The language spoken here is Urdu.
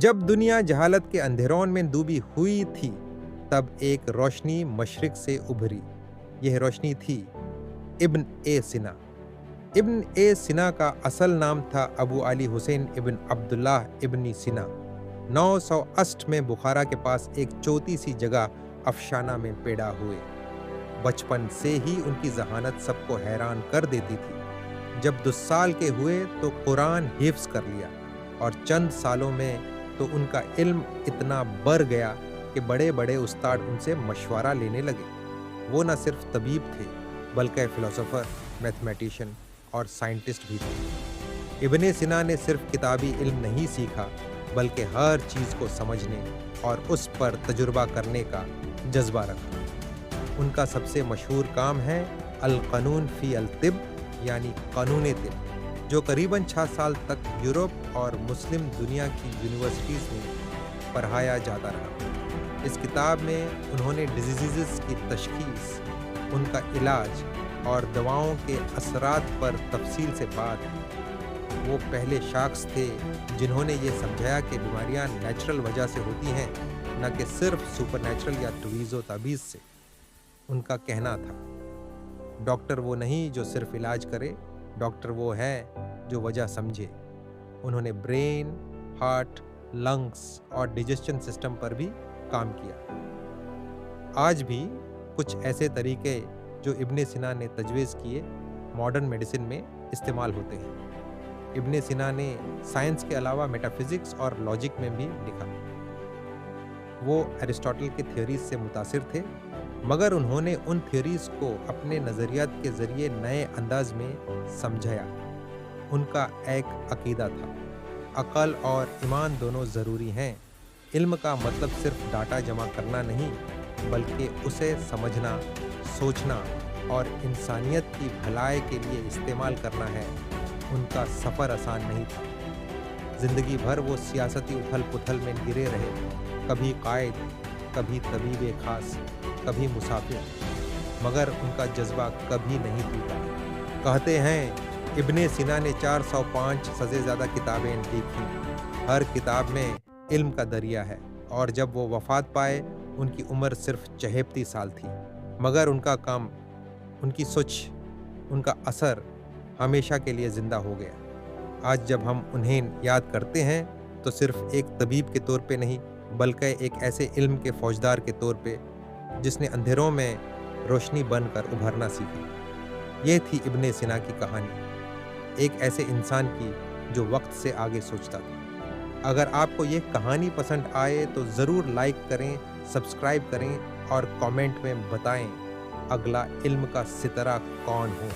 جب دنیا جہالت کے اندھیروں میں ڈوبی ہوئی تھی تب ایک روشنی مشرق سے ابھری۔ یہ روشنی تھی ابن سینا۔ ابن سینا کا اصل نام تھا ابو علی حسین ابن عبداللہ ابن سینا۔ 908 میں بخارا کے پاس ایک چھوٹی سی جگہ افشانہ میں پیدا ہوئے۔ بچپن سے ہی ان کی ذہانت سب کو حیران کر دیتی تھی۔ جب 10 سال کے ہوئے تو قرآن حفظ کر لیا اور چند سالوں میں تو ان کا علم اتنا بڑھ گیا کہ بڑے بڑے استاد ان سے مشورہ لینے لگے۔ وہ نہ صرف طبیب تھے بلکہ فلسفر، میتھمیٹیشین اور سائنٹسٹ بھی تھے۔ ابن سینا نے صرف کتابی علم نہیں سیکھا بلکہ ہر چیز کو سمجھنے اور اس پر تجربہ کرنے کا جذبہ رکھا۔ ان کا سب سے مشہور کام ہے القانون فی الطب، یعنی قانون طب، جو قریباً 6 سال تک یورپ اور مسلم دنیا کی یونیورسٹیز میں پڑھایا جاتا رہا۔ اس کتاب میں انہوں نے ڈیزیزز کی تشخیص، ان کا علاج اور دواؤں کے اثرات پر تفصیل سے بات کی۔ وہ پہلے شخص تھے جنہوں نے یہ سمجھایا کہ بیماریاں نیچرل وجہ سے ہوتی ہیں، نہ کہ صرف سپر نیچرل یا تویز و تعویذ سے۔ ان کا کہنا تھا، ڈاکٹر وہ نہیں جو صرف علاج کرے، ڈاکٹر وہ ہے جو وجہ سمجھے۔ انہوں نے برین، ہارٹ، لنگس اور ڈائجسشن سسٹم پر بھی کام کیا۔ آج بھی کچھ ایسے طریقے جو ابن سینا نے تجویز کیے ماڈرن میڈیسن میں استعمال ہوتے ہیں۔ ابن سینا نے سائنس کے علاوہ میٹا فزکس اور لاجک میں بھی لکھا۔ وہ ایرسٹاٹل کی تھیوریز سے متاثر تھے، مگر انہوں نے ان تھیوریز کو اپنے نظریات کے ذریعے نئے انداز میں سمجھایا۔ ان کا ایک عقیدہ تھا، عقل اور ایمان دونوں ضروری ہیں۔ علم کا مطلب صرف ڈاٹا جمع کرنا نہیں بلکہ اسے سمجھنا، سوچنا اور انسانیت کی بھلائی کے لیے استعمال کرنا ہے۔ ان کا سفر آسان نہیں تھا۔ زندگی بھر وہ سیاستی اتھل پتھل میں گرے رہے، کبھی قائد، کبھی طبیب خاص، کبھی مسافر، مگر ان کا جذبہ کبھی نہیں ٹوٹا۔ کہتے ہیں ابن سینا نے 405 سے زیادہ کتابیں لکھی۔ ہر کتاب میں علم کا دریا ہے، اور جب وہ وفات پائے ان کی عمر صرف 36 سال تھی، مگر ان کا کام، ان کی سوچ، ان کا اثر ہمیشہ کے لیے زندہ ہو گیا۔ آج جب ہم انہیں یاد کرتے ہیں تو صرف ایک طبیب کے طور پہ نہیں بلکہ ایک ایسے علم کے فوجدار کے طور پہ جس نے اندھیروں میں روشنی بن کر ابھرنا سیکھا۔ یہ تھی ابن سینا کی کہانی، ایک ایسے انسان کی جو وقت سے آگے سوچتا تھا۔ اگر آپ کو یہ کہانی پسند آئے تو ضرور لائک کریں، سبسکرائب کریں اور کامنٹ میں بتائیں اگلا علم کا ستارہ کون ہو۔